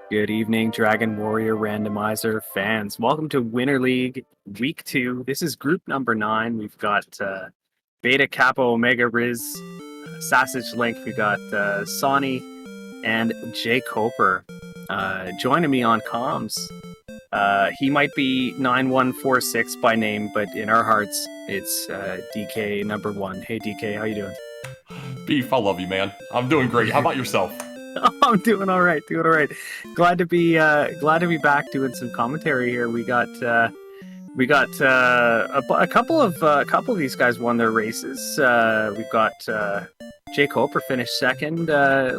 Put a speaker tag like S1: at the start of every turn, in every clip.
S1: Good evening, Dragon Warrior Randomizer fans. Welcome to Winter League Week 2. This is group number 9. We've got Beta Kappa Omega Riz, SassageLink. We got Sawny and jkoper joining me on comms. He might be 9146 by name, but in our hearts, it's DK number 1. Hey DK, how you doing?
S2: Beef, I love you, man. I'm doing great. How about yourself?
S1: I'm doing all right. Glad to be back doing some commentary here. We got a couple of these guys won their races. We've got jkoper finished second.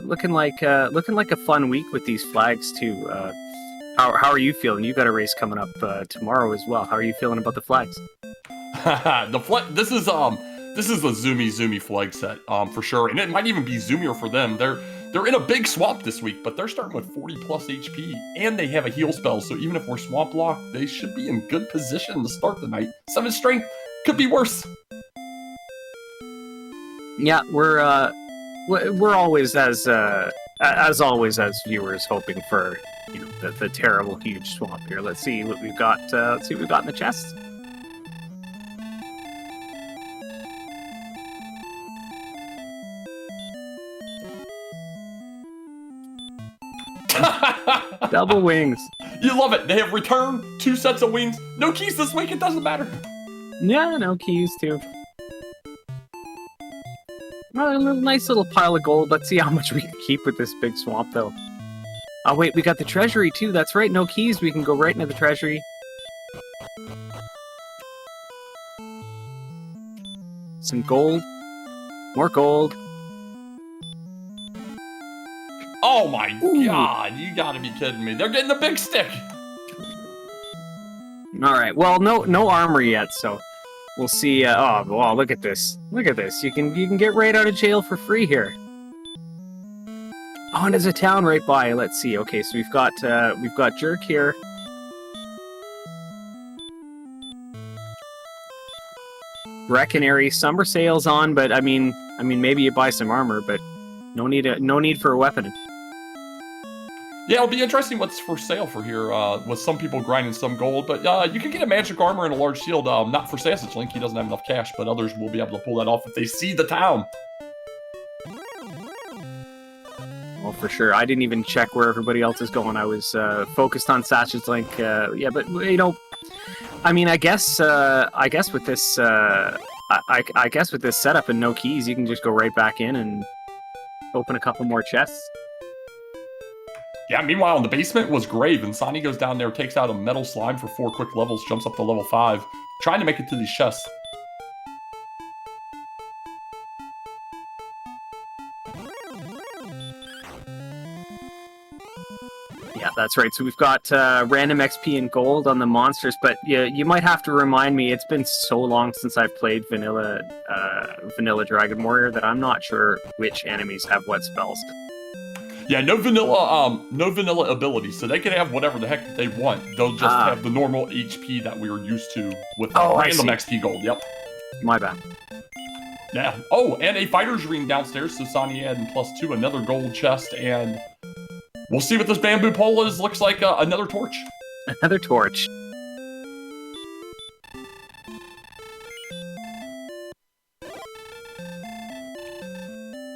S1: Looking like a fun week with these flags too. How are you feeling? You got a race coming up tomorrow as well. How are you feeling about the flags?
S2: This is the zoomy flag set for sure, and it might even be zoomier for them. They're in a big swamp this week, but they're starting with 40 plus HP, and they have a heal spell, so even if we're swamp locked, they should be in good position to start the night. 7 strength could be worse.
S1: Yeah, we're always as always as viewers hoping for the terrible huge swamp here. Let's see what we've got. Let's see what we've got in the chest. Double wings.
S2: You love it. They have return, 2 sets of wings. No keys this week. It doesn't matter.
S1: Yeah, no keys too. Well, a nice little pile of gold. Let's see how much we can keep with this big swamp, though. Oh wait, we got the treasury too. That's right. No keys. We can go right into the treasury. Some gold. More gold.
S2: Oh my God, you gotta be kidding me. They're getting the big stick.
S1: All right, well, no armor yet, so we'll see. Oh, wow, look at this. Look at this. You can get right out of jail for free here. Oh, and there's a town right by. Let's see. Okay, so we've got Jerk here. Reckonary, summer sales on, but I mean maybe you buy some armor, but no need for a weapon.
S2: Yeah, it'll be interesting what's for sale for here, with some people grinding some gold, but you can get a magic armor and a large shield, not for SassageLink, he doesn't have enough cash, but others will be able to pull that off if they see the town.
S1: Well, for sure. I didn't even check where everybody else is going. I was focused on SassageLink. Yeah, but I mean, I guess with this, I guess with this setup and no keys, you can just go right back in and open a couple more chests.
S2: Yeah, meanwhile, in the basement was Grave, and Sonny goes down there, takes out a metal slime for 4 quick levels, jumps up to level 5, trying to make it to these chests.
S1: Yeah, that's right. So we've got random XP and gold on the monsters, but you might have to remind me, it's been so long since I've played vanilla Dragon Warrior that I'm not sure which enemies have what spells.
S2: Yeah, no vanilla abilities, so they can have whatever the heck they want. They'll just have the normal HP that we were used to with random XP gold. Yep.
S1: My bad.
S2: Yeah. Oh, and a fighter's ring downstairs, so Sonny adding +2, another gold chest, and we'll see what this bamboo pole is. Looks like another torch.
S1: Another torch.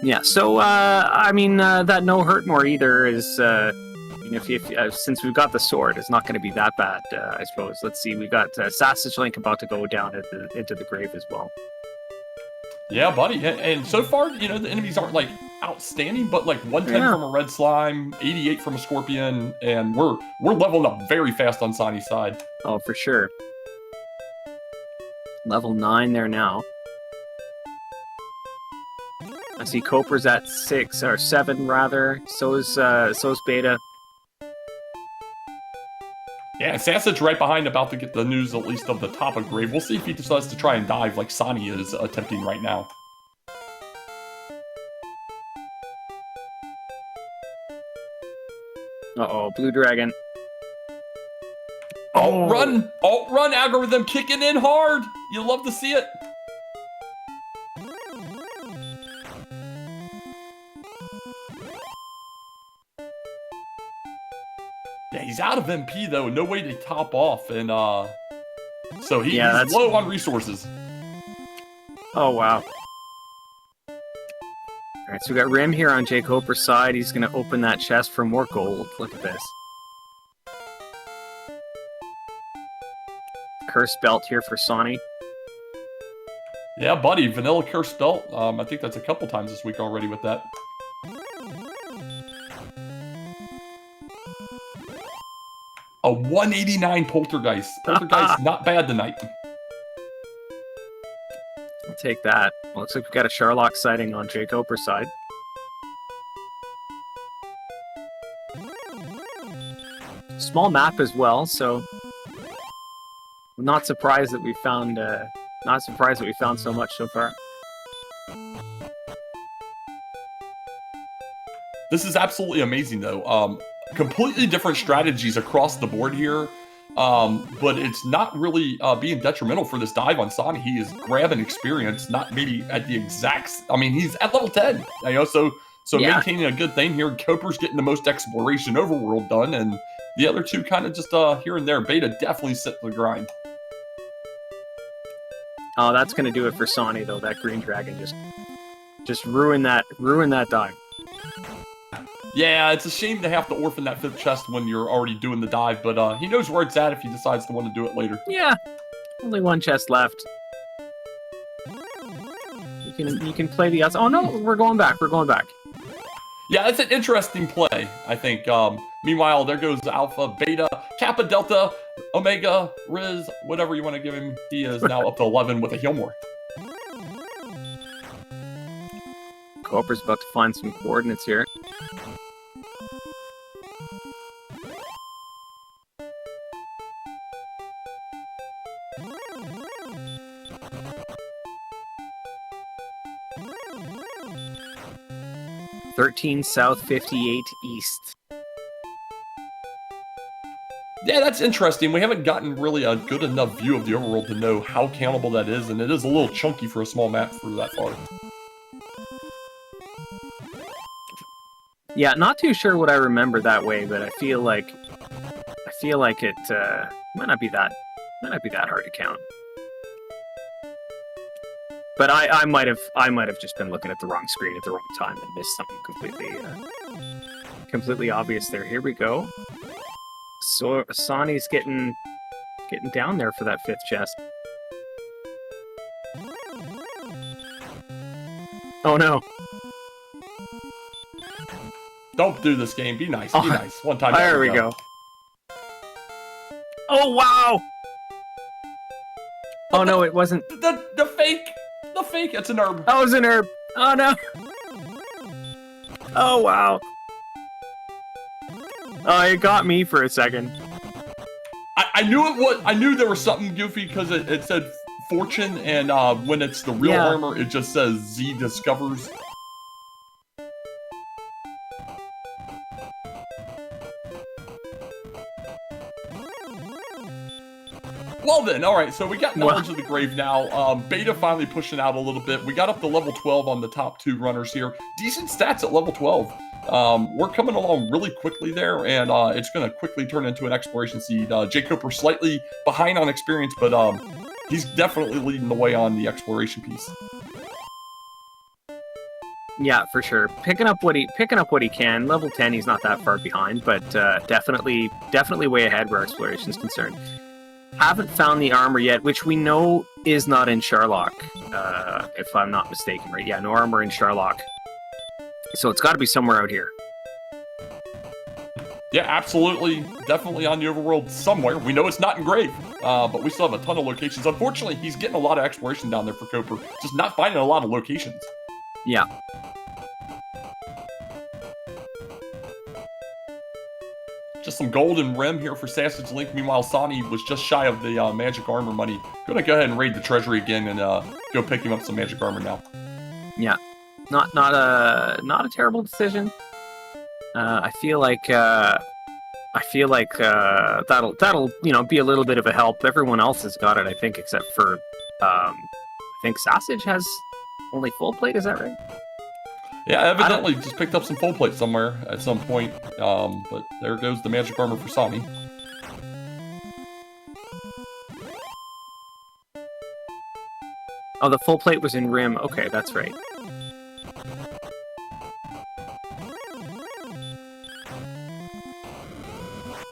S1: Yeah, so I mean that no hurt more either is if since we've got the sword, it's not going to be that bad, I suppose. Let's see, we got SassageLink about to go down into the grave as well.
S2: Yeah, buddy, and so far the enemies aren't like outstanding, but like 110 from a red slime, 88 from a scorpion, and we're leveling up very fast on Sonny's side.
S1: Oh, for sure. Level 9 there now. I see Koper's at 6 or 7 rather. So's Beta.
S2: Yeah, Sassage right behind, about to get the news at least of the top of Grave. We'll see if he decides to try and dive like Sonny is attempting right now.
S1: Uh-oh, Blue Dragon.
S2: Alt run algorithm kicking in hard. You love to see it. He's out of MP though, no way to top off, and so he's
S1: that's
S2: low on resources.
S1: Oh wow. All right, so we got Rim here on jkoper's side. He's going to open that chest for more gold. Look at this. Curse belt here for Sawny.
S2: Yeah, buddy, vanilla curse belt. I think that's a couple times this week already with that. A 189 poltergeist. Poltergeist, not bad tonight.
S1: I'll take that. Looks like we've got a Sherlock sighting on jkoper's side. Small map as well, so I'm not surprised that we found so much so far.
S2: This is absolutely amazing though. Completely different strategies across the board here. But it's not really being detrimental for this dive on Sawny. He is grabbing experience, not maybe at the exact. I mean, he's at level 10. You know, so yeah. Maintaining a good thing here. Koper's getting the most exploration overworld done, and the other two kind of just here and there. Beta definitely set the grind.
S1: Oh, that's gonna do it for Sawny though. That green dragon just ruined that dive.
S2: Yeah, it's a shame to have to orphan that 5th chest when you're already doing the dive, but he knows where it's at if he decides to want to do it later.
S1: Yeah, only one chest left. You can play the outside. Oh no, we're going back.
S2: Yeah, it's an interesting play, I think. Meanwhile, there goes Alpha, Beta, Kappa, Delta, Omega, Riz, whatever you want to give him. He is now up to 11 with a heal more.
S1: Koper's about to find some coordinates here. $13 south, 58 east.
S2: Yeah, that's interesting. We haven't gotten really a good enough view of the overworld to know how countable that is, and it is a little chunky for a small map for that far.
S1: Yeah, not too sure what I remember that way, but I feel like it might not be that hard to count. But I might have just been looking at the wrong screen at the wrong time and missed something completely obvious there. Here we go. So Sawny's getting down there for that 5th chest. Oh no.
S2: Don't do this game. Be nice. Be nice. One time.
S1: There we go. Oh wow. Oh no, it wasn't.
S2: The fake. The fake. It's an herb.
S1: Oh, it's an herb. Oh no. Oh wow. Oh, it got me for a second.
S2: I knew it was. I knew there was something goofy because it said fortune, and when it's the real armor, it just says Z discovers. Well then, alright, so we got Knowledge of the Grave now. Beta finally pushing out a little bit. We got up to level 12 on the top 2 runners here. Decent stats at level 12. We're coming along really quickly there, and it's going to quickly turn into an exploration seed. jkoper slightly behind on experience, but he's definitely leading the way on the exploration piece.
S1: Yeah, for sure. Picking up what he can. Level 10, he's not that far behind, but definitely way ahead where exploration is concerned. Haven't found the armor yet, which we know is not in Sherlock, if I'm not mistaken, right? Yeah, no armor in Sherlock. So it's got to be somewhere out here.
S2: Yeah, absolutely. Definitely on the overworld somewhere. We know it's not in Grave, but we still have a ton of locations. Unfortunately, he's getting a lot of exploration down there for Koper, just not finding a lot of locations.
S1: Yeah.
S2: Just some golden rim here for SassageLink. Meanwhile, Sawny was just shy of the magic armor money. Gonna go ahead and raid the treasury again and go pick him up some magic armor now.
S1: Yeah, not a terrible decision. I feel like that'll be a little bit of a help. Everyone else has got it, I think, except for I think Sassage has only full plate. Is that right?
S2: Yeah, evidently just picked up some full plate somewhere at some point. But there goes the magic armor for Sawny.
S1: Oh, the full plate was in rim. Okay, that's right.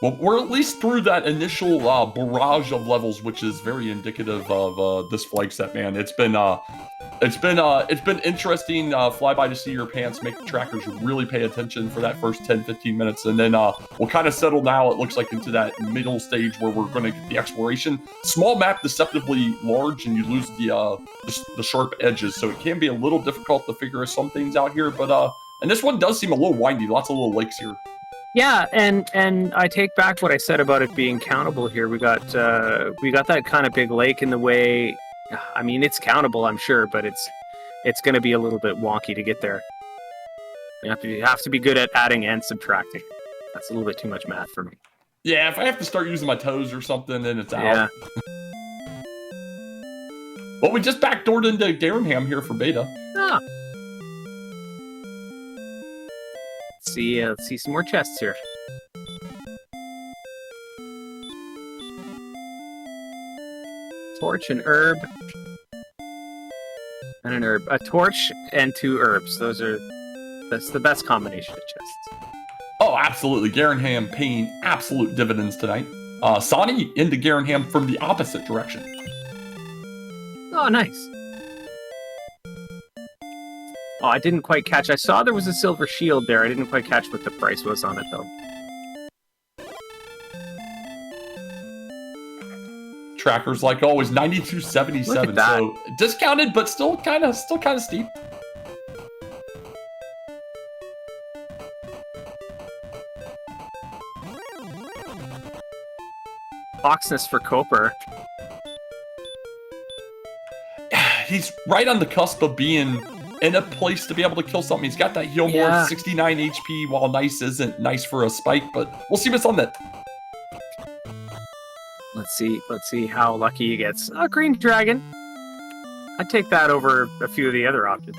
S2: Well, we're at least through that initial barrage of levels, which is very indicative of this flag set, man. It's been interesting flyby to see your pants, make the trackers really pay attention for that first 10-15 minutes, and then we'll kind of settle now. It looks like into that middle stage where we're going to get the exploration. Small map, deceptively large, and you lose the sharp edges, so it can be a little difficult to figure some things out here. But and this one does seem a little windy. Lots of little lakes here.
S1: Yeah, and I take back what I said about it being countable here. We got that kind of big lake in the way. I mean, it's countable, I'm sure, but it's going to be a little bit wonky to get there. You have to be good at adding and subtracting. That's a little bit too much math for me.
S2: Yeah, if I have to start using my toes or something, then it's out.
S1: Yeah.
S2: Well, we just backdoored into Garenham here for beta.
S1: Ah. Let's see some more chests here. Torch and herb. And an herb. A torch and 2 herbs. That's the best combination of chests.
S2: Oh, absolutely. Garenham paying absolute dividends tonight. Sawny into Garenham from the opposite direction.
S1: Oh, nice. Oh, I didn't quite catch. I saw there was a silver shield there. I didn't quite catch what the price was on it, though.
S2: Trackers, like always, 92.77. So discounted, but still kind of steep.
S1: Foxness for Koper.
S2: He's right on the cusp of being in a place to be able to kill something. He's got that heal more, 69 HP, while nice isn't nice for a spike, but we'll see what's on that.
S1: Let's see how lucky he gets. Oh, green dragon. I'd take that over a few of the other options.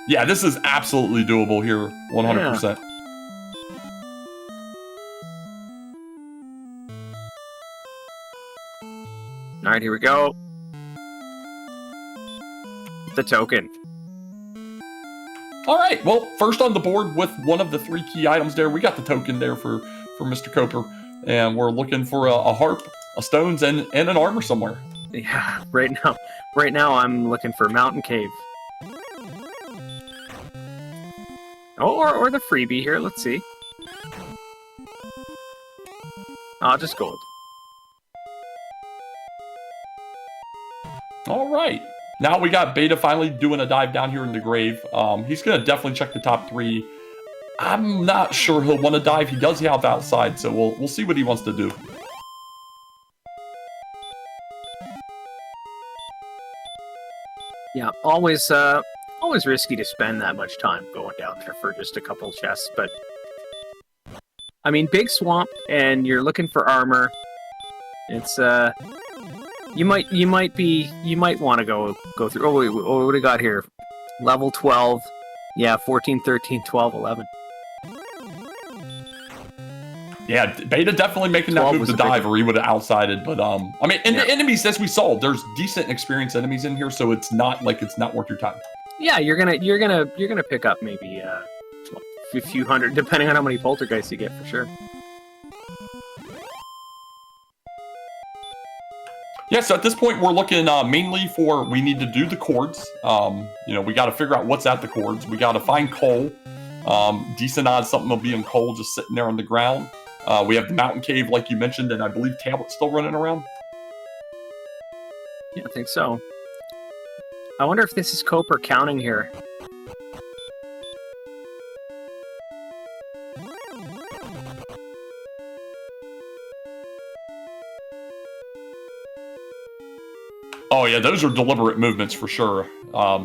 S2: Yeah, this is absolutely doable here, 100%. Yeah.
S1: All right, here we go. The token.
S2: All right, well, first on the board with one of the 3 key items there. We got the token there for Mr. Koper, and we're looking for a harp, a stones, and an armor somewhere.
S1: Yeah, right now I'm looking for Mountain Cave. Or the freebie here, let's see. Oh, just gold.
S2: All right. Now we got Beta finally doing a dive down here in the grave. He's going to definitely check the top 3. I'm not sure he'll want to dive. He does have outside, so we'll see what he wants to do.
S1: Yeah, always risky to spend that much time going down there for just a couple chests, but I mean, big swamp, and you're looking for armor. It's you might want to go through. Oh wait, what do we got here? Level 12. Yeah, 14, 13, 12, 11.
S2: Yeah, Beta definitely making that move to dive, or he would have outsided. But I mean, and the enemies, as we saw, there's decent experienced enemies in here, so it's not like it's not worth your time.
S1: Yeah, you're gonna pick up maybe a few hundred, depending on how many poltergeists you get, for sure.
S2: Yeah, so at this point, we're looking mainly for, we need to do the cords. We got to figure out what's at the cords. We got to find coal. Decent odds something will be in coal just sitting there on the ground. We have the mountain cave, like you mentioned, and I believe Tablet's still running around.
S1: Yeah, I think so. I wonder if this is Koper counting here.
S2: Oh yeah, those are deliberate movements for sure.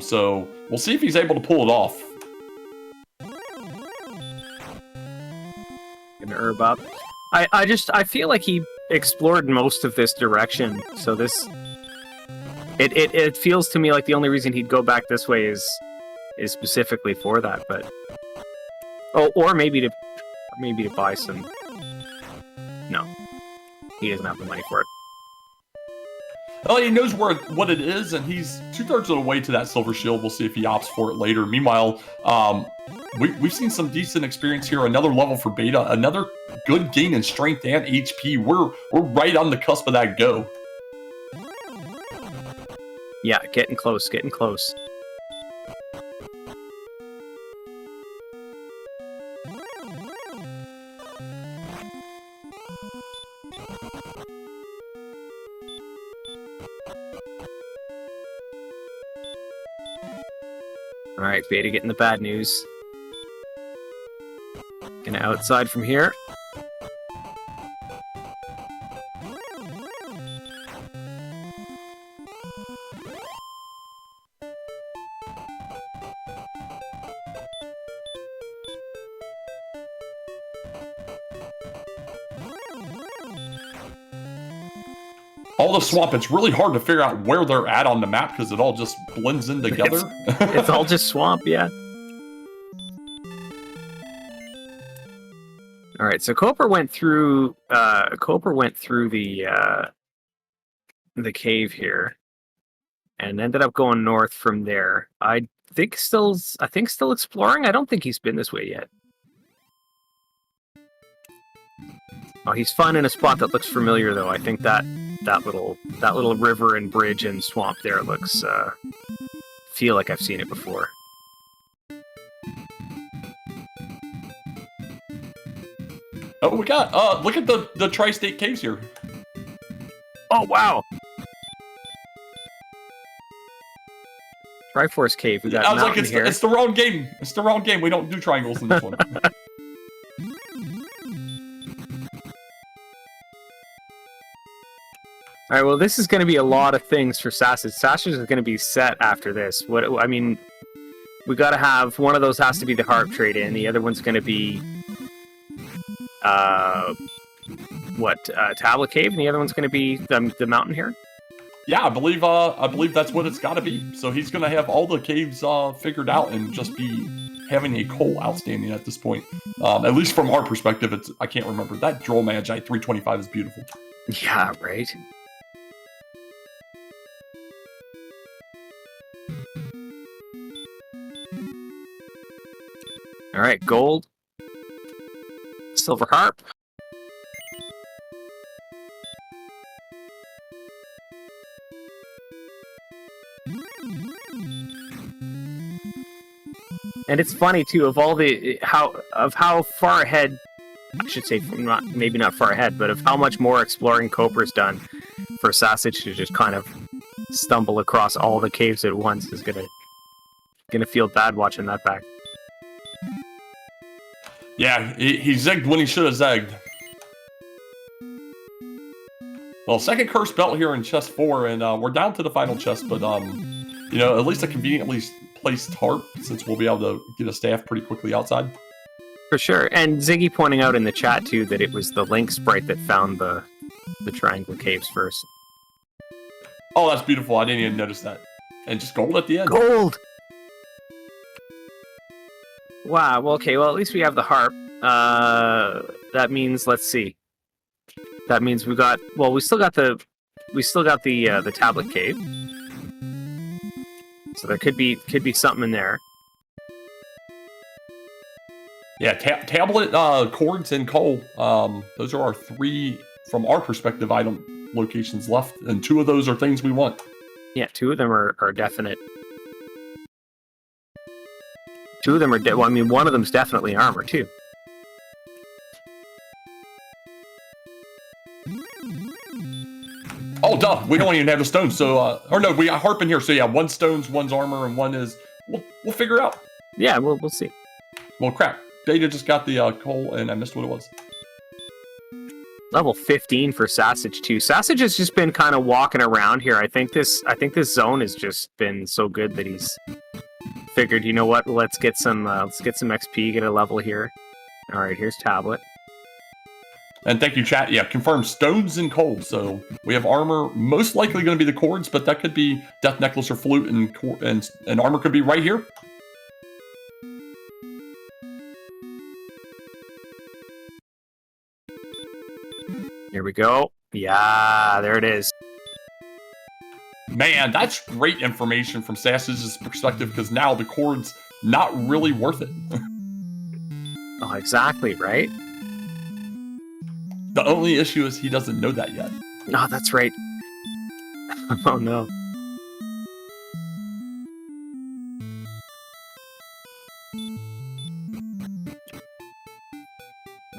S2: So we'll see if he's able to pull it off.
S1: Gonna herb up. I feel like he explored most of this direction, so this it feels to me like the only reason he'd go back this way is is specifically for that, but or maybe to buy some. No, he doesn't have the money for it.
S2: Well, he knows what it is, and he's 2/3 of the way to that silver shield. We'll see if he opts for it later. Meanwhile, we've seen some decent experience here. Another level for Beta. Another good gain in strength and HP. We're right on the cusp of that go.
S1: Yeah, getting close, getting close. Alright, Beta getting the bad news. Gonna outside from here.
S2: All the swamp, it's really hard to figure out where they're at on the map because it all just blends in together.
S1: It's all just swamp, yeah. All right, so Koper went through the cave here, and ended up going north from there. I think still exploring. I don't think he's been this way yet. Oh, he's finding a spot that looks familiar, though. I think that little river and bridge and swamp there looks feel like I've seen it before.
S2: Oh, we got look at the tri-state caves here.
S1: Oh wow! Triforce Cave. We got
S2: I was like,
S1: here.
S2: it's the wrong game. It's the wrong game. We don't do triangles in this one.
S1: All right, well, this is going to be a lot of things for Sassage. Sassage is going to be set after this. I mean, we got to have one of those has to be the harp trade in. The other one's going to be Tablet Cave, and the other one's going to be the mountain here.
S2: Yeah, I believe that's what it's got to be. So he's going to have all the caves figured out and just be having a coal outstanding at this point. At least from our perspective, I can't remember. That Droll Magi 325 is beautiful.
S1: Yeah, right. All right, gold, silver harp. And it's funny too of how far ahead, I should say, maybe not far ahead, but of how much more exploring Koper's done for Sassage to just kind of stumble across all the caves at once is gonna feel bad watching that back.
S2: Yeah, he zigged when he should have zagged. Well, second curse belt here in chest 4, and we're down to the final chest, but you know, at least a conveniently placed harp, since we'll be able to get a staff pretty quickly outside.
S1: For sure, and Ziggy pointing out in the chat too that it was the Link sprite that found the triangle caves first.
S2: Oh, that's beautiful. I didn't even notice that. And just gold at the end.
S1: Gold! Wow, well, okay, well, at least we have the harp. That means, let's see. That means we still got the tablet cave. So there could be something in there.
S2: Yeah, tablet, cords, and coal. Those are our 3, from our perspective, item locations left, and 2 of those are things we want.
S1: Yeah, 2 of them are definite. 2 of them are well, I mean, one of them's definitely armor too.
S2: Oh, duh! We don't even have the stones, so or no, we got harp in here. So yeah, 1 stones, 1's armor, and 1 is. We'll figure it out.
S1: Yeah, we'll see.
S2: Well, crap. Beta just got the coal, and I missed what it was.
S1: Level 15 for Sassage too. Sassage has just been kind of walking around here. I think this zone has just been so good that he's figured, you know what? Let's get some XP, get a level here. All right, here's tablet.
S2: And thank you, chat. Yeah, confirmed stones and coal. So we have armor, most likely going to be the cords, but that could be death necklace or flute, and armor could be right here.
S1: go. Yeah, there it is.
S2: Man, that's great information from Sassage's perspective, because now the cord's not really worth it.
S1: Oh, exactly, right?
S2: The only issue is he doesn't know that yet.
S1: Oh, that's right. Oh, no.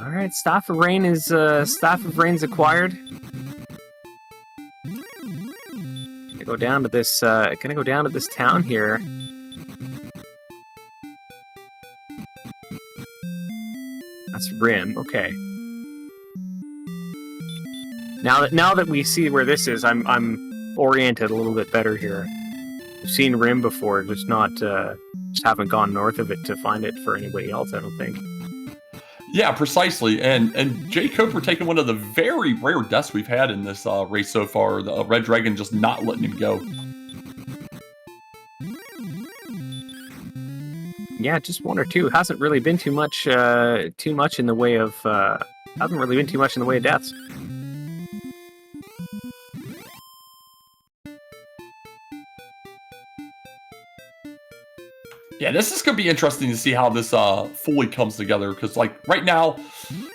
S1: All right, Staff of Rain's acquired. Gonna go down to this town here. That's Rim. Okay. Now that we see where this is, I'm oriented a little bit better here. I've seen Rim before, just haven't gone north of it to find it for anybody else, I don't think.
S2: Yeah, precisely. And jkoper taking one of the very rare deaths we've had in this race so far. The Red Dragon just not letting him go.
S1: Yeah, just one or two. Hasn't really been too much in the way of deaths.
S2: Yeah, this is going to be interesting to see how this fully comes together, because like right now,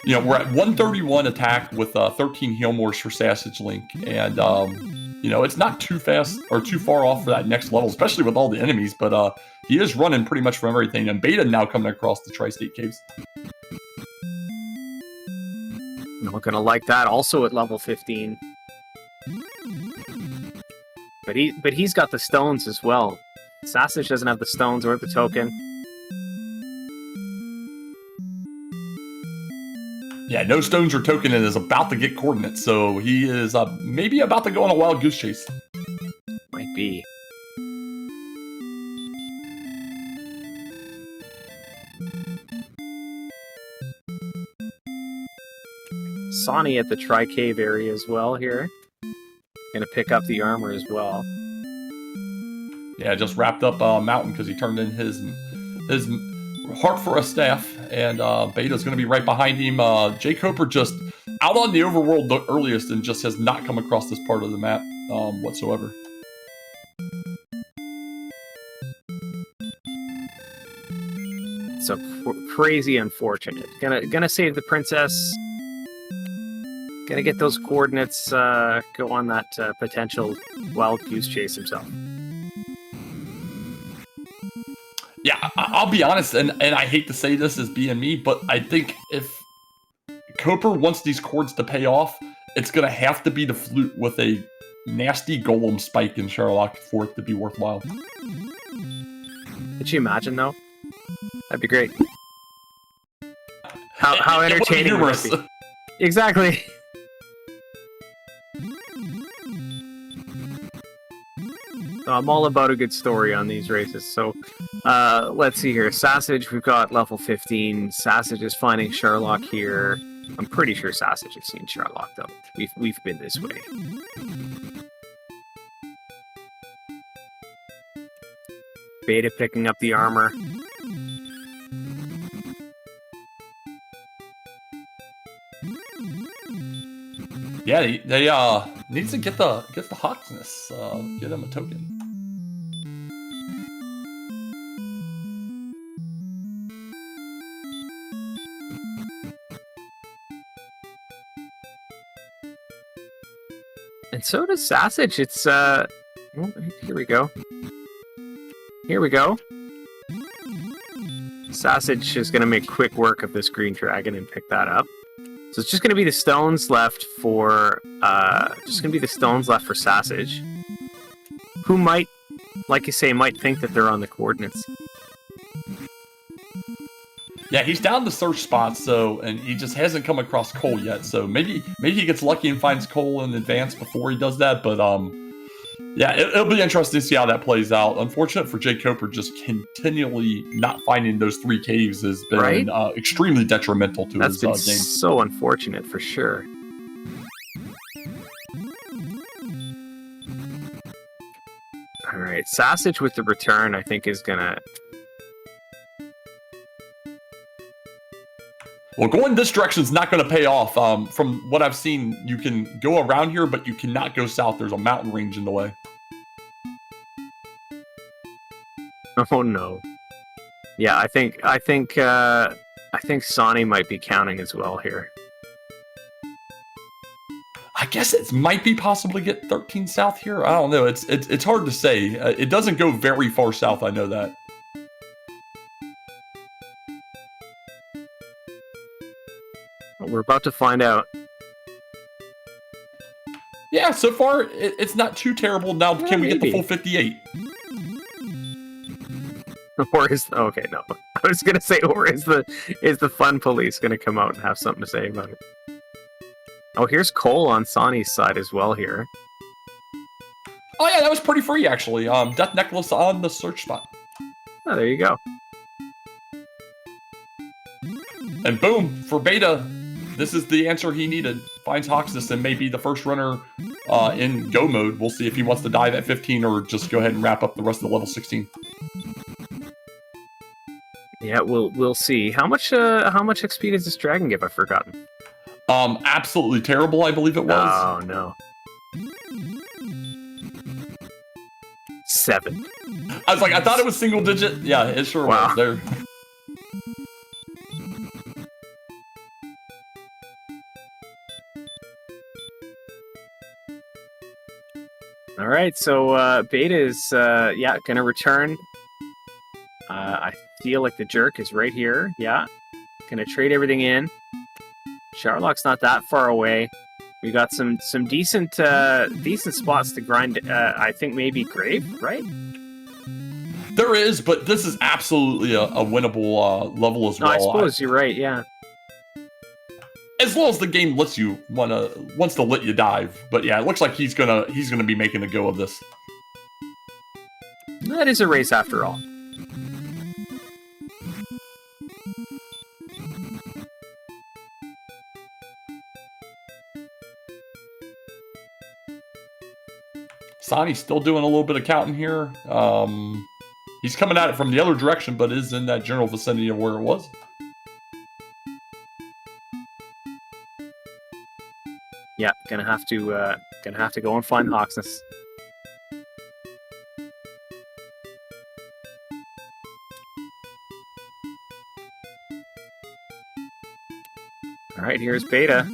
S2: we're at 131 attack with 13 heal mores for SassageLink, and it's not too fast or too far off for that next level, especially with all the enemies, but he is running pretty much from everything, and Beta now coming across the Tri-State Caves.
S1: Not gonna like that, also at level 15. But he's got the stones as well. Sassage doesn't have the stones or the token.
S2: Yeah, no stones or token, and is about to get coordinates, so he is maybe about to go on a wild goose chase.
S1: Might be. Sawney at the Tri-Cave area as well here. Gonna pick up the armor as well.
S2: Yeah, just wrapped up Mountain because he turned in his heart for a staff, and Beta's going to be right behind him. jkoper just out on the overworld the earliest and just has not come across this part of the map whatsoever.
S1: So crazy unfortunate. Gonna save the princess. Gonna get those coordinates. Go on that potential wild goose chase himself.
S2: Yeah, I'll be honest, and I hate to say this as being me, but I think if Koper wants these chords to pay off, it's going to have to be the flute with a nasty golem spike in Sherlock for it to be worthwhile.
S1: Could you imagine, though? That'd be great. How entertaining would it be? Exactly. I'm all about a good story on these races. So, let's see here. Sassage, we've got level 15. Sassage is finding Sherlock here. I'm pretty sure Sassage has seen Sherlock, though. We've been this way. Beta picking up the armor.
S2: Yeah, they needs to get the hotness. Get him a token.
S1: And so does Sassage. It's here we go. Here we go. Sassage is gonna make quick work of this green dragon and pick that up. So it's just going to be the stones left for Sassage, who might, like you say, might think that they're on the coordinates.
S2: Yeah, he's down the search spot, and he just hasn't come across Cole yet. So maybe he gets lucky and finds Cole in advance before he does that. But yeah, it'll be interesting to see how that plays out. Unfortunate for jkoper, just continually not finding those 3 caves has been extremely detrimental to his game.
S1: That's been so unfortunate for sure. All right, Sassage with the return, I think, is gonna.
S2: Well, going this direction is not going to pay off. From what I've seen, you can go around here, but you cannot go south. There's a mountain range in the way.
S1: Oh no. Yeah, I think Sawney might be counting as well here.
S2: I guess it might be possible to get 13 south here. I don't know. It's hard to say. It doesn't go very far south. I know that.
S1: We're about to find out.
S2: Yeah, so far it's not too terrible. Now, can we get the full 58?
S1: Or is okay? No, I was gonna say, or is the fun police gonna come out and have something to say about it? Oh, here's Cole on Sawney's side as well here.
S2: Oh yeah, that was pretty free actually. Death Necklace on the search spot.
S1: Oh, there you go.
S2: And boom, for Beta, this is the answer he needed. Finds Hoxus and may be the first runner in go mode. We'll see if he wants to dive at 15 or just go ahead and wrap up the rest of the level 16.
S1: Yeah, we'll see. How much XP does this dragon give? I've forgotten.
S2: Absolutely terrible, I believe it was.
S1: Oh no. 7.
S2: I was like, I thought it was single digit. Yeah, it sure was. There.
S1: All right, so Beta is gonna return. I feel like the jerk is right here. Yeah, gonna trade everything in. Charlock's not that far away. We got some decent spots to grind. I think maybe Grave, right?
S2: There is, but this is absolutely a winnable level as well.
S1: I suppose you're right. Yeah.
S2: As long as the game wants to let you dive. But yeah, it looks like he's gonna be making a go of this.
S1: That is a race after all.
S2: Sonny's still doing a little bit of counting here. He's coming at it from the other direction, but is in that general vicinity of where it was.
S1: Yeah, gonna have to go and find Hoxus. All right, here's Beta.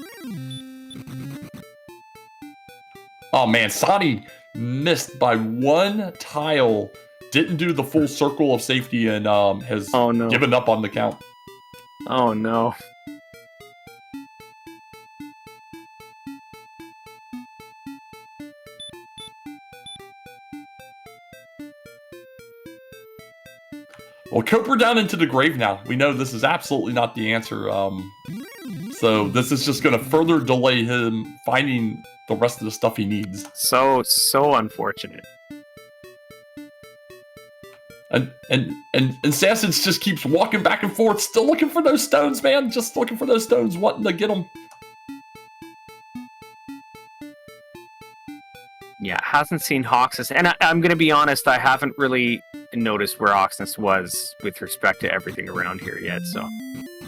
S2: Oh man, Sonny missed by 1 tile. Didn't do the full circle of safety and has given up on the count.
S1: Oh no.
S2: Well, Koper down into the grave now. We know this is absolutely not the answer. So this is just going to further delay him finding the rest of the stuff he needs.
S1: So unfortunate.
S2: And Sassage just keeps walking back and forth, still looking for those stones, man. Just looking for those stones, wanting to get them.
S1: Yeah, hasn't seen Hoxus, and I'm going to be honest, I haven't really noticed where Hoxus was with respect to everything around here yet. So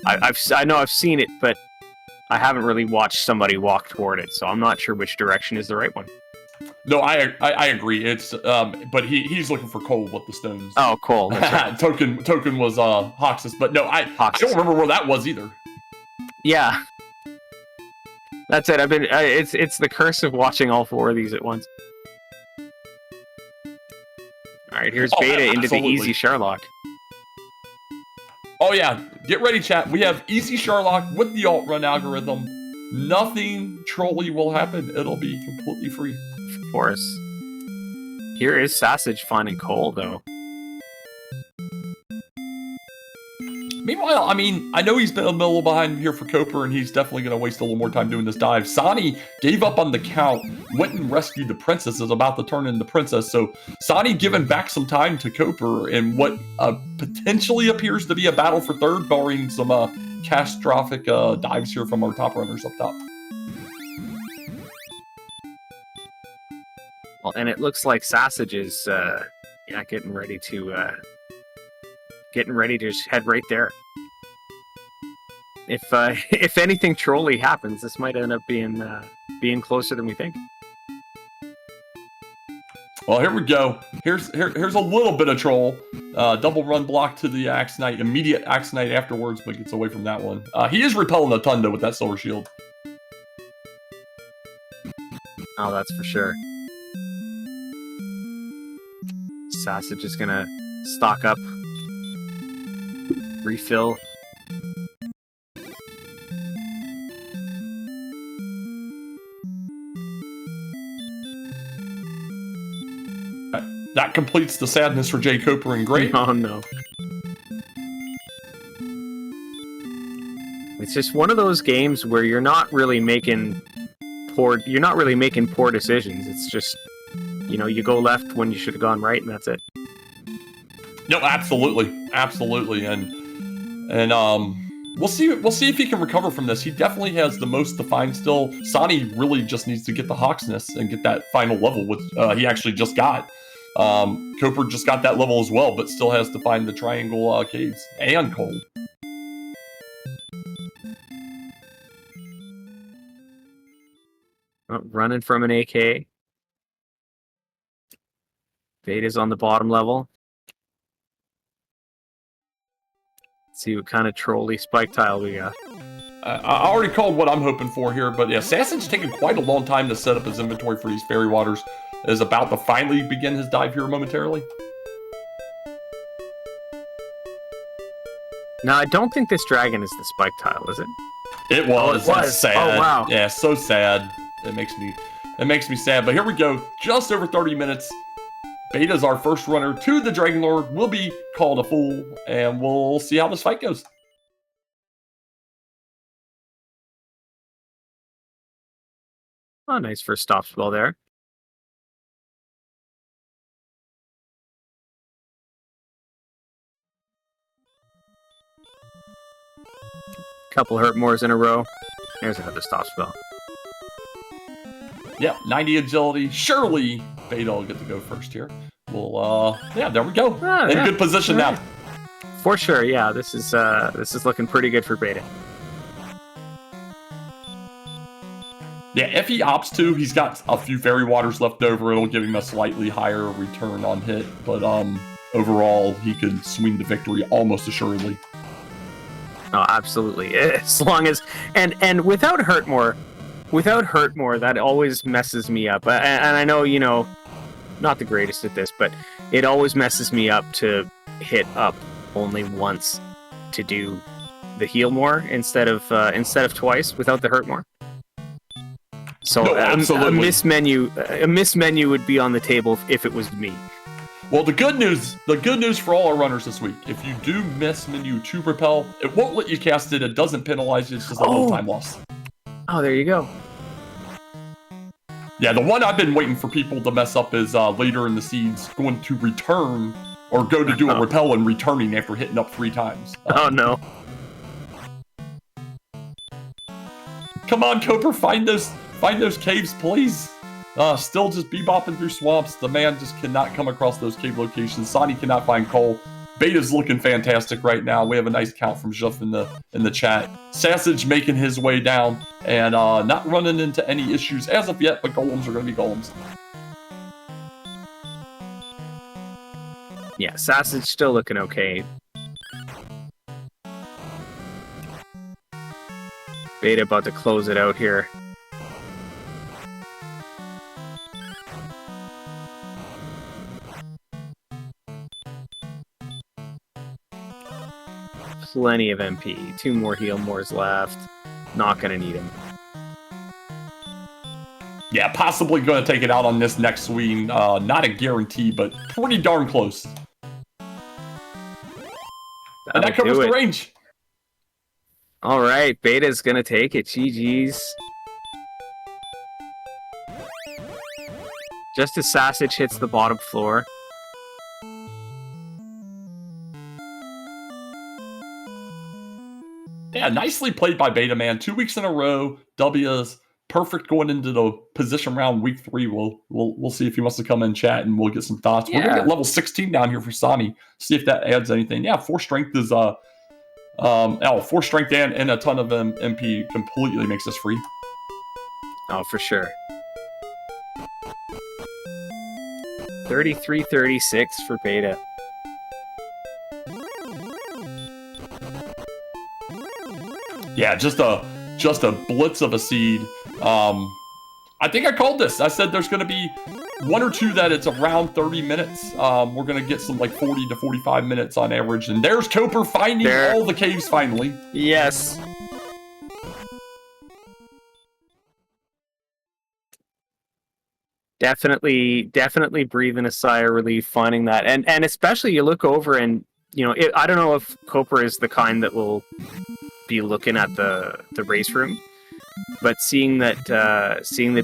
S1: I know I've seen it, but I haven't really watched somebody walk toward it. So I'm not sure which direction is the right one.
S2: No, I agree. It's but he's looking for Cole with the stones.
S1: Oh, Cole. That's right.
S2: Token was Hoxus, but no, I don't remember where that was either.
S1: Yeah, that's it. It's the curse of watching all 4 of these at once. All right, here's Beta into the easy Charlock.
S2: Oh yeah, get ready, chat. We have easy Charlock with the alt run algorithm. Nothing trolly will happen. It'll be completely free.
S1: Of course. Here is Sassage finding Cole, though.
S2: Meanwhile, I mean, I know he's been a little behind here for Koper, and he's definitely going to waste a little more time doing this dive. Sonny gave up on the count, went and rescued the princess, is about to turn into princess. So Sonny giving back some time to Koper in what potentially appears to be a battle for third, barring some catastrophic dives here from our top runners up top.
S1: Well, and it looks like Sassage is getting ready to just head right there. if anything trolly happens, this might end up being closer than we think.
S2: Well, here we go. Here's a little bit of troll. Double run block to the Axe Knight. Immediate Axe Knight afterwards, but gets away from that one. He is repelling a ton, though, with that Silver Shield.
S1: Oh, that's for sure. Sassage is going to stock up. Refill.
S2: That completes the sadness for jkoper and Great.
S1: Oh no. It's just one of those games where you're not really making poor decisions. It's just, you go left when you should have gone right, and that's it.
S2: No, absolutely. And we'll see if he can recover from this. He definitely has the most to find still. Sonny really just needs to get the Hawksness and get that final level, which he actually just got. Koper just got that level as well, but still has to find the triangle caves and cold.
S1: Running from an AK. Beta's on the bottom level. Let's see what kind of trolly spike tile we got.
S2: I already called what I'm hoping for here, but yeah, Sassage's taken quite a long time to set up his inventory for these fairy waters. Is about to finally begin his dive here momentarily.
S1: Now, I don't think this dragon is the spike tile, is it?
S2: It was.
S1: Oh, it was.
S2: That's sad.
S1: Oh, wow.
S2: Yeah, so sad. It makes me sad. But here we go. Just over 30 minutes. Beta's our first runner to the Dragon Lord. Will be called a fool, and we'll see how this fight goes.
S1: Oh, nice first stop spell there. Couple hurt mores in a row. There's another stop spell.
S2: Yep, 90 agility. Surely Beta will get to go first here. Well, yeah, there we go. In good position now.
S1: For sure, yeah. This is looking pretty good for Beta.
S2: Yeah, if he opts to, he's got a few fairy waters left over. It'll give him a slightly higher return on hit, but overall, he could swing the victory almost assuredly.
S1: Oh, absolutely. As long as and without Hurtmore, that always messes me up. And I know, not the greatest at this, but it always messes me up to hit up only once to do the heal more instead of twice without the Hurtmore. So
S2: no,
S1: a miss menu would be on the table if it was me.
S2: Well, the good news for all our runners this week, if you do miss menu 2 propel, it won't let you cast it. It doesn't penalize you. It's just a little time loss.
S1: Oh, there you go.
S2: Yeah, the one I've been waiting for people to mess up is later in the seeds going to return or go to do a repel and returning after hitting up 3 times.
S1: Oh no.
S2: Come on, Koper, find those caves, please. Still just bebopping through swamps. The man just cannot come across those cave locations. Sonny cannot find coal. Beta's looking fantastic right now. We have a nice count from Jeff in the chat. Sassage making his way down and not running into any issues as of yet, but golems are going to be golems.
S1: Yeah, Sassage still looking okay. Beta about to close it out here. Plenty of MP. 2 more heal mores left. Not gonna need him.
S2: Yeah, possibly going to take it out on this next swing. Not a guarantee, but pretty darn close. And that covers the range.
S1: All right, Beta's gonna take it. GG's. Just as Sassage hits the bottom floor.
S2: Yeah, nicely played by Beta, man. 2 weeks in a row. W's perfect going into the position round week 3. We'll see if he wants to come in chat and we'll get some thoughts.
S1: Yeah.
S2: We're gonna get level 16 down here for Sonny. See if that adds anything. Yeah, 4 strength is 4 strength and a ton of MP completely makes us free.
S1: Oh, for sure. 33-36 for Beta.
S2: Yeah, just a blitz of a seed. I think I called this. I said there's going to be 1 or 2 that it's around 30 minutes. We're going to get some like 40 to 45 minutes on average. And there's Koper finding all the caves finally.
S1: Yes. Definitely breathing a sigh of relief finding that. And especially you look over and, you know, I don't know if Koper is the kind that will be looking at the race room, but seeing that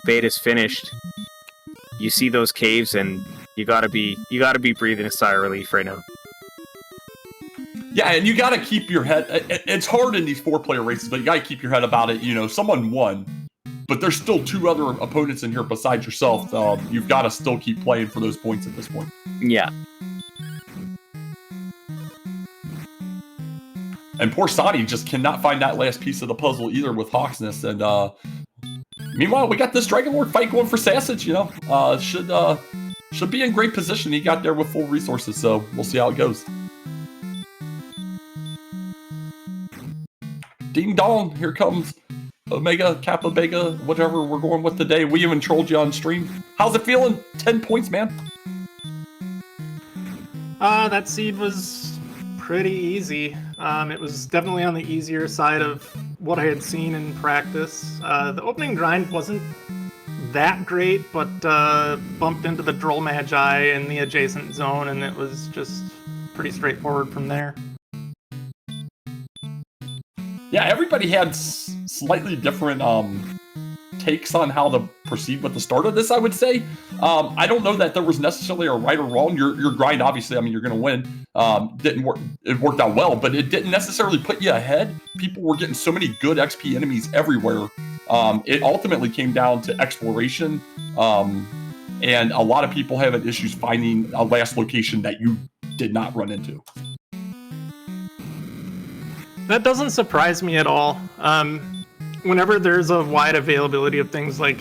S1: Beta's finished, you see those caves and you gotta be breathing a sigh of relief right now.
S2: Yeah, and you gotta keep your head. It's hard in these 4-player races, but you gotta keep your head about it. You know, someone won, but there's still 2 other opponents in here besides yourself. You've got to still keep playing for those points at this point.
S1: Yeah.
S2: And poor Sani just cannot find that last piece of the puzzle either with Hawksness. And meanwhile, we got this Dragon Lord fight going for Sassage. You know, should be in great position. He got there with full resources, so we'll see how it goes. Ding dong! Here comes Omega, Kappa, Bega, whatever we're going with today. We even trolled you on stream. How's it feeling? 10 points, man.
S3: That seed was pretty easy. It was definitely on the easier side of what I had seen in practice. The opening grind wasn't that great, but bumped into the Droll Magi in the adjacent zone, and it was just pretty straightforward from there.
S2: Yeah, everybody had slightly different takes on how to proceed with the start of this, I would say. I don't know that there was necessarily a right or wrong. Your grind, obviously, I mean, you're going to win. Didn't work. It worked out well, but it didn't necessarily put you ahead. People were getting so many good XP enemies everywhere. It ultimately came down to exploration, and a lot of people having issues finding a last location that you did not run into.
S3: That doesn't surprise me at all. Whenever there's a wide availability of things like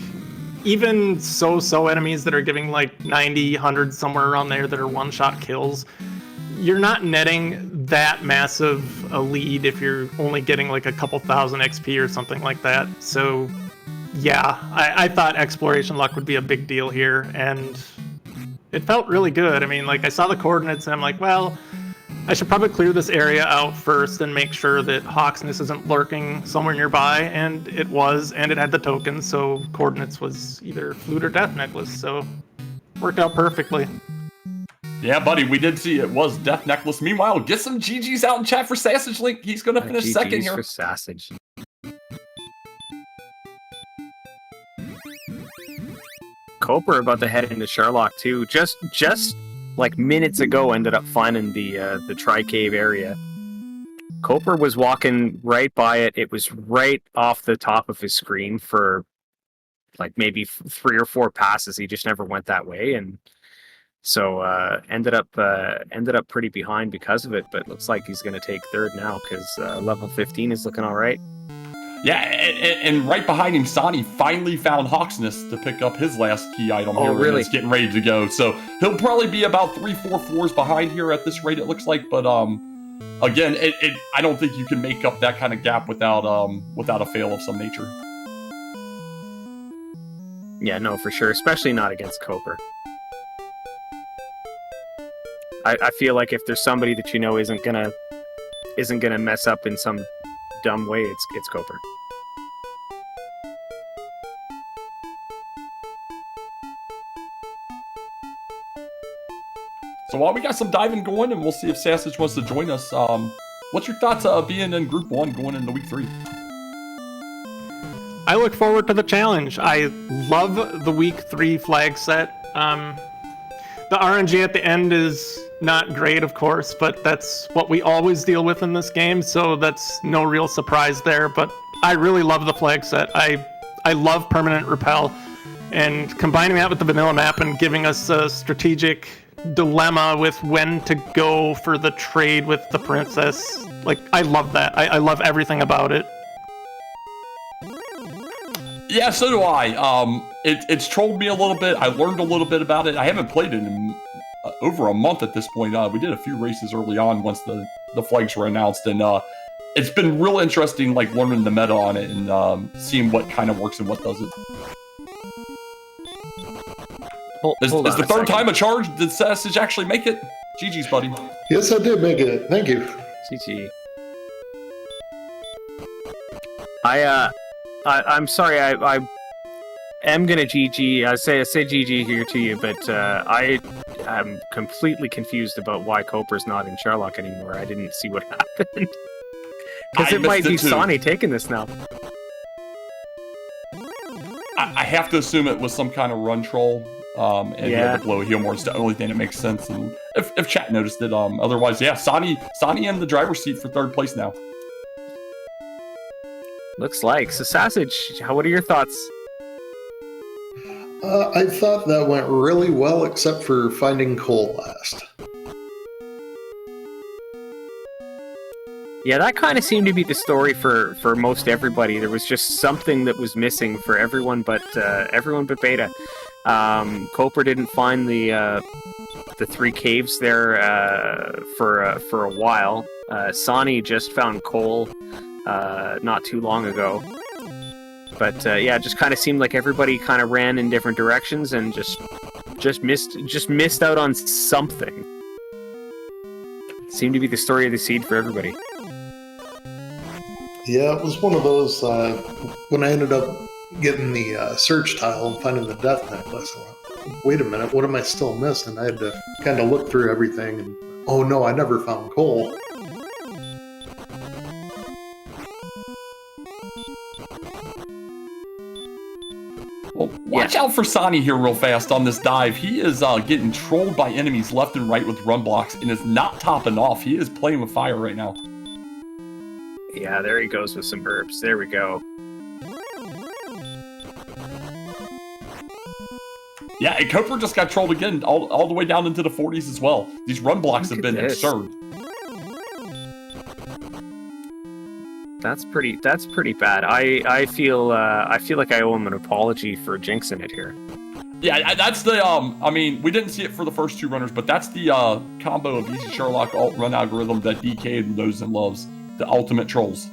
S3: even so-so enemies that are giving like 90, 100, somewhere around there that are one-shot kills, you're not netting that massive a lead if you're only getting like a couple thousand XP or something like that. So yeah, I thought exploration luck would be a big deal here, and it felt really good. I mean, like I saw the coordinates and I'm like, well, I should probably clear this area out first and make sure that Hawksness isn't lurking somewhere nearby, and it was, and it had the tokens, so coordinates was either flute or death necklace, so worked out perfectly.
S2: Yeah, buddy, we did see it was death necklace. Meanwhile, get some GGs out in chat for SassageLink. He's going to finish second here.
S1: For Sassage. Koper about to head into Sherlock too. Just like minutes ago, ended up finding the Tri-Cave area. Koper was walking right by it. It was right off the top of his screen for like maybe 3 or 4 passes. He just never went that way, and so ended up pretty behind because of it. But looks like he's going to take third now because level 15 is looking all right.
S2: Yeah, and right behind him, Sani finally found Hawksness to pick up his last key item here.
S1: Really?
S2: It's getting ready to go. So he'll probably be about 3-4 floors behind here at this rate, it looks like. But again, I don't think you can make up that kind of gap without a fail of some nature.
S1: Yeah, no, for sure. Especially not against Koper. I feel like if there's somebody that you know isn't gonna mess up in some dumb way, it's Koper.
S2: So while we got some diving going, and we'll see if Sassage wants to join us, what's your thoughts being in Group 1 going into Week 3?
S3: I look forward to the challenge. I love the Week 3 flag set. The RNG at the end is not great, of course, but that's what we always deal with in this game, so that's no real surprise there. But I really love the flag set. I love permanent repel, and combining that with the vanilla map and giving us a strategic dilemma with when to go for the trade with the princess Like, I love that. I love everything about it.
S2: Yeah, so do I. It's trolled me a little bit. I learned a little bit about it. I haven't played it in over a month at this point. We did a few races early on once the flags were announced, and it's been real interesting, like learning the meta on it and seeing what kind of works and what doesn't. Is the third time a charge? Did Sassage actually make it? GG's, buddy.
S4: Yes, I did make it. Thank you.
S1: GG. I'm sorry. I am gonna GG. I say GG here to you, but I am completely confused about why Koper's not in Sherlock anymore. I didn't see what happened. Because it might be Sawney taking this now.
S2: I have to assume it was some kind of run troll. And he had to blow a heel more. It's the only thing that makes sense. And if chat noticed it, otherwise, yeah, Sawney in the driver's seat for third place now.
S1: Looks like. So, Sassage, what are your thoughts?
S4: I thought that went really well, except for finding Cole last.
S1: Yeah, that kind of seemed to be the story for most everybody. There was just something that was missing for everyone but Beta. Koper didn't find the 3 caves there for a while. Sawney just found Cole not too long ago. But yeah, it just kind of seemed like everybody kind of ran in different directions and just missed out on something. Seemed to be the story of the seed for everybody.
S4: Yeah, it was one of those, when I ended up getting the search tile and finding the death necklace, I went, wait a minute, what am I still missing? I had to kind of look through everything, and oh no, I never found Cole.
S2: Well, watch out for Sawney here real fast on this dive. He is getting trolled by enemies left and right with run blocks and is not topping off. He is playing with fire right now.
S1: Yeah, there he goes with some burps. There we go.
S2: Yeah, and Koper just got trolled again, all the way down into the 40s as well. These run blocks have been absurd.
S1: That's pretty bad. I feel like I owe him an apology for jinxing it here.
S2: Yeah, that's the I mean, we didn't see it for the first 2 runners, but that's the combo of Easy Sherlock alt run algorithm that DK knows and loves. The ultimate trolls.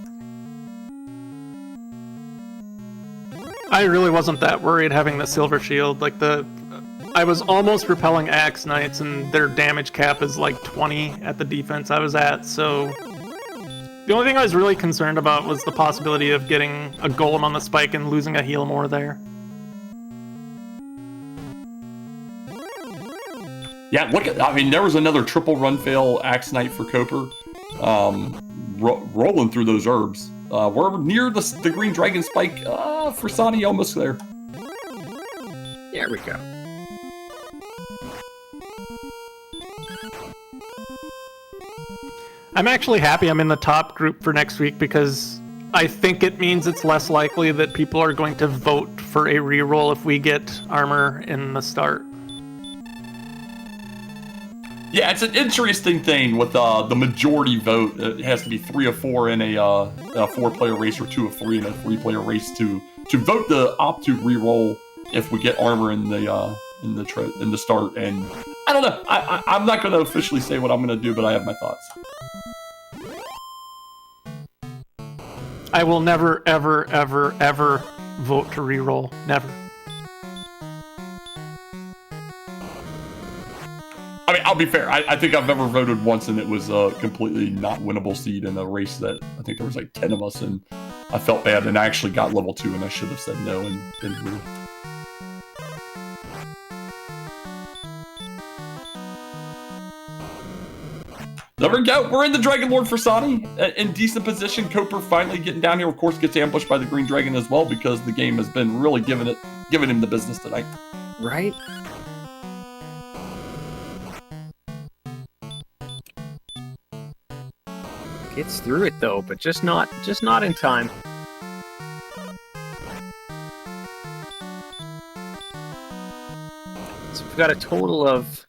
S3: I really wasn't that worried having the silver shield. Like, I was almost repelling Axe Knights, and their damage cap is like 20 at the defense I was at, so the only thing I was really concerned about was the possibility of getting a golem on the spike and losing a heal more there.
S2: Yeah, I mean, there was another triple run fail Axe Knight for Koper. Rolling through those herbs. We're near the green dragon spike for Sawney, almost there.
S1: There we go.
S3: I'm actually happy I'm in the top group for next week because I think it means it's less likely that people are going to vote for a reroll if we get armor in the start.
S2: Yeah, it's an interesting thing with the majority vote. It has to be 3 of 4 in a 4-player race or 2 of 3 in a 3-player race to vote the opt to reroll if we get armor in the start. And I don't know. I'm not going to officially say what I'm going to do, but I have my thoughts.
S3: I will never, ever, ever, ever vote to reroll. Never.
S2: I mean, I'll be fair. I think I've ever voted once, and it was a completely not winnable seed in a race that I think there was like 10 of us, and I felt bad, and I actually got level 2, and I should have said no and didn't really. There we go. We're in the Dragon Lord for Sawney. In decent position. Koper finally getting down here. Of course, gets ambushed by the Green Dragon as well because the game has been really giving him the business tonight.
S1: Right? Gets through it though, but just not in time. So we've got a total of,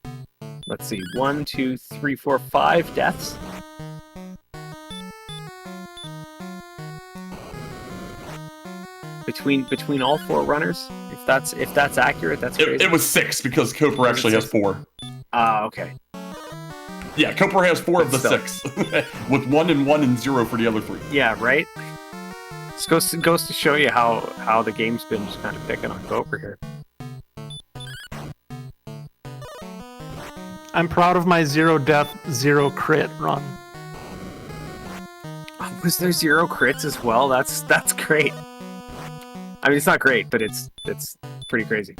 S1: let's see, 1, 2, 3, 4, 5 deaths. between all 4 runners. If that's accurate, that's crazy.
S2: It was 6 because Koper actually has 4.
S1: Okay.
S2: Yeah, Koper has 4 of the
S1: Still.
S2: 6, with 1 and 1 and 0 for the other 3.
S1: Yeah, right. This goes to show you how the game's been just kind of picking on Koper here.
S3: I'm proud of my 0 death, 0 crit run.
S1: Oh, was there 0 crits as well? That's great. I mean, it's not great, but it's pretty crazy.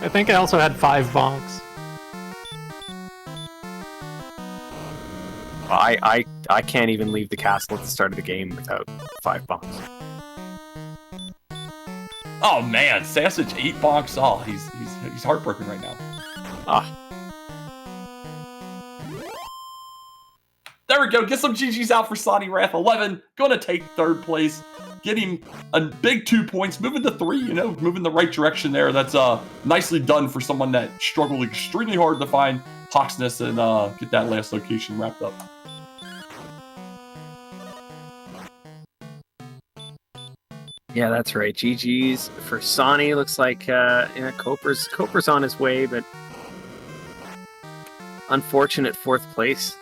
S3: I think I also had 5 bonks.
S1: I can't even leave the castle at the start of the game without 5 bonks.
S2: Oh man, Sassage 8 bonks. Oh, he's heartbroken right now.
S1: Ah.
S2: There we go. Get some GGs out for Sawneyrath11. Going to take 3rd place. Getting a big 2 points. Moving to 3, moving the right direction there. That's nicely done for someone that struggled extremely hard to find Hawksness and get that last location wrapped up.
S1: Yeah, that's right. GG's for Sawny. Looks like Koper's on his way, but unfortunate 4th place.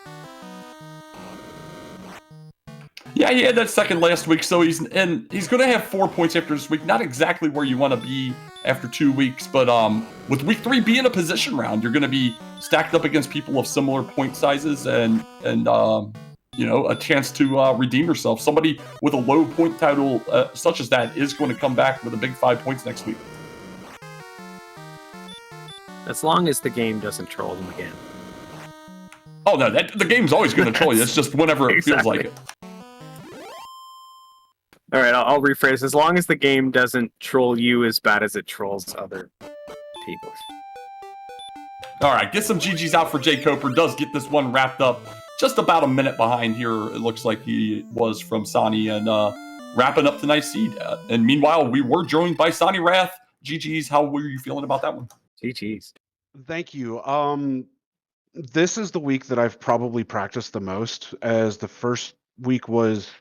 S2: Yeah, he had that 2nd last week, so he's going to have 4 points after this week. Not exactly where you want to be after 2 weeks, but with week 3 being a position round, you're going to be stacked up against people of similar point sizes and a chance to redeem yourself. Somebody with a low point total such as that is going to come back with a big 5 points next week.
S1: As long as the game doesn't troll them again.
S2: Oh no, the game's always going to troll you. It's just whenever it feels like it.
S1: All right, I'll rephrase. As long as the game doesn't troll you as bad as it trolls other people.
S2: All right, get some GGs out for jkoper. Does get this one wrapped up just about a minute behind here. It looks like he was from Sani and wrapping up tonight's seed. And meanwhile, we were joined by Sawneyrath. GGs, how were you feeling about that one?
S1: GGs.
S5: Thank you. This is the week that I've probably practiced the most, as the first week was,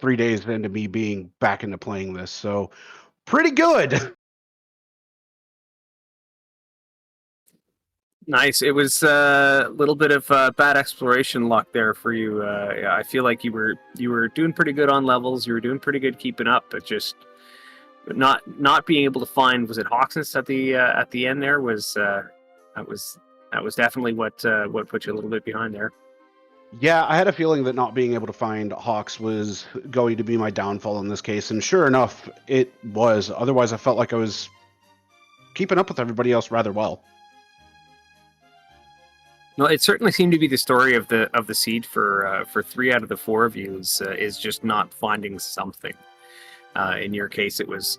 S5: 3 days into me being back into playing this. So pretty good.
S1: Nice. It was a little bit of bad exploration luck there for you. I feel like you were doing pretty good on levels. You were doing pretty good keeping up, but just not being able to find. Was it Hawksness at the end? There was that was definitely what put you a little bit behind there.
S5: Yeah, I had a feeling that not being able to find Hawks was going to be my downfall in this case, and sure enough, it was. Otherwise, I felt like I was keeping up with everybody else rather well.
S1: No, it certainly seemed to be the story of the seed for 3 out of the 4 of you is just not finding something. In your case, it was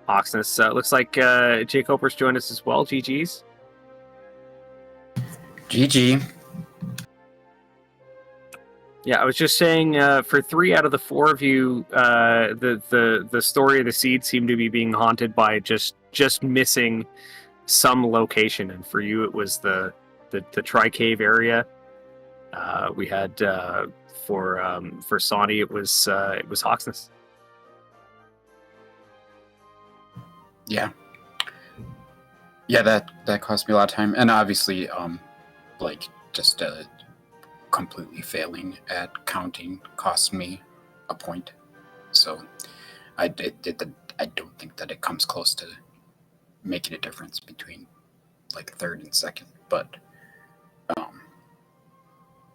S1: Hawksness. Looks like jkoper's joined us as well. GGs.
S6: GG.
S1: Yeah, I was just saying for 3 out of the 4 of you, the story of the seed seemed to be being haunted by just missing some location, and for you it was the Tri-Cave area. We had for Sawny it was Hawksness.
S6: Yeah, that cost me a lot of time, and obviously, just completely failing at counting cost me a point. So I don't think that it comes close to making a difference between 3rd and 2nd, but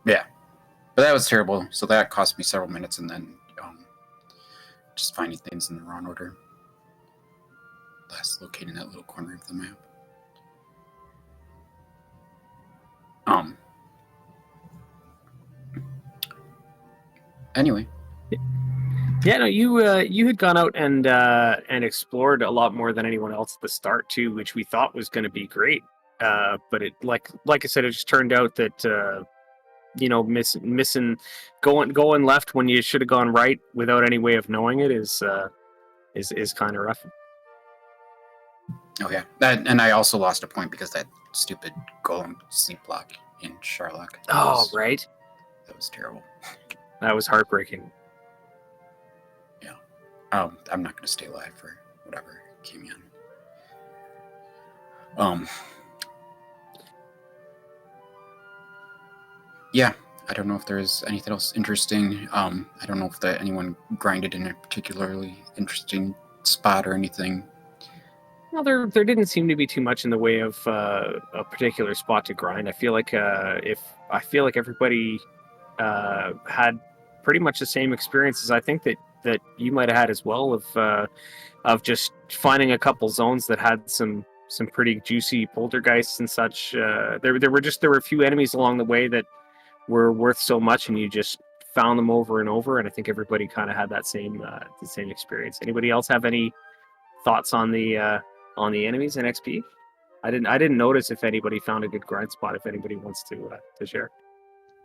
S6: but that was terrible. So that cost me several minutes, and then just finding things in the wrong order. Last locating that little corner of the map. Anyway.
S1: Yeah, no, you had gone out and explored a lot more than anyone else at the start too, which we thought was going to be great. But it like I said, it just turned out that missing going left when you should have gone right without any way of knowing it is kind of rough.
S6: Oh yeah, and I also lost a point because that stupid golem sleep block in Sherlock.
S1: Oh right,
S6: that was terrible.
S1: That was heartbreaking.
S6: I'm not going to stay alive for whatever came in. Yeah, I don't know if there's anything else interesting. I don't know if anyone grinded in a particularly interesting spot or anything.
S1: Well, there didn't seem to be too much in the way of a particular spot to grind. I feel like everybody had pretty much the same experiences. I think that you might have had as well of just finding a couple zones that had some pretty juicy poltergeists and such. There were a few enemies along the way that were worth so much, and you just found them over and over. And I think everybody kind of had that same experience. Anybody else have any thoughts on the enemies in XP? I didn't notice if anybody found a good grind spot. If anybody wants to share.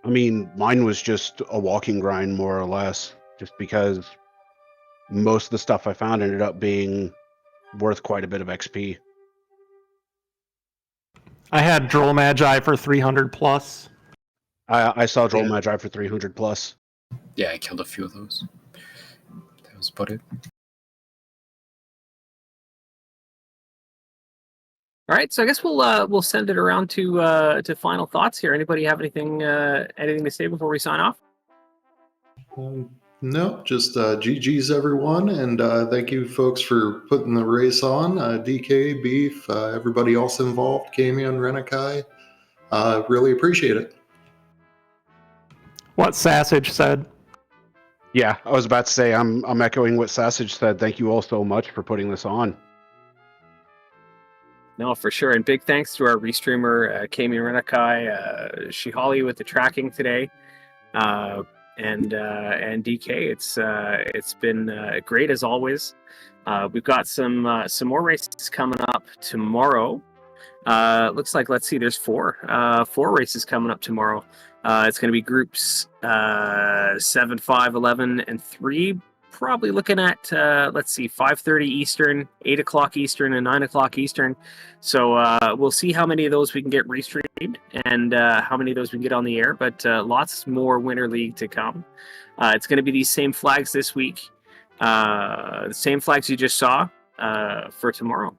S5: I mean, mine was just a walking grind, more or less, just because most of the stuff I found ended up being worth quite a bit of XP.
S3: I had Droll Magi for 300 plus.
S5: I saw Droll Magi for 300 plus.
S6: Yeah, I killed a few of those. That was about it.
S1: All right, so I guess we'll send it around to final thoughts here. Anybody have anything to say before we sign off?
S4: No, just GG's everyone, and thank you folks for putting the race on. DK, Beef, everybody else involved, Kamian, Renakai, really appreciate it.
S3: What Sassage said.
S5: Yeah, I was about to say, I'm echoing what Sassage said. Thank you all so much for putting this on.
S1: No, for sure. And big thanks to our restreamer, Kamian Renakai, Shihali with the tracking today, and DK. It's been great as always. We've got some more races coming up tomorrow. Looks like, let's see, there's four races coming up tomorrow. It's going to be groups 7, 5, 11, and 3. Probably looking at, let's see, 5:30 Eastern, 8 o'clock Eastern, and 9 o'clock Eastern. So we'll see how many of those we can get restreamed and how many of those we can get on the air. But lots more Winter League to come. It's going to be these same flags this week. The same flags you just saw for tomorrow.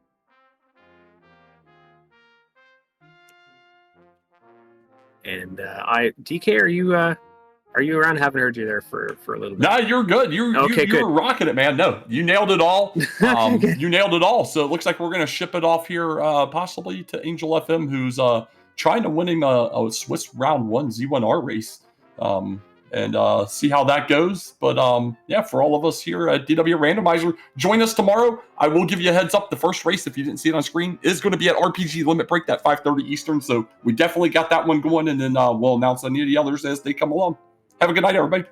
S1: And DK, are you around? Haven't heard you there for a little bit.
S2: Nah, you're good. You were rocking it, man. No, you nailed it all. You nailed it all. So it looks like we're gonna ship it off here, possibly to Angel FM, who's trying to winning a Swiss round 1 Z1R race, and see how that goes. But yeah, for all of us here at DW Randomizer, join us tomorrow. I will give you a heads up. The first race, if you didn't see it on screen, is going to be at RPG Limit Break, that 5:30 Eastern. So we definitely got that one going, and then we'll announce any of the others as they come along. Have a good night, everybody.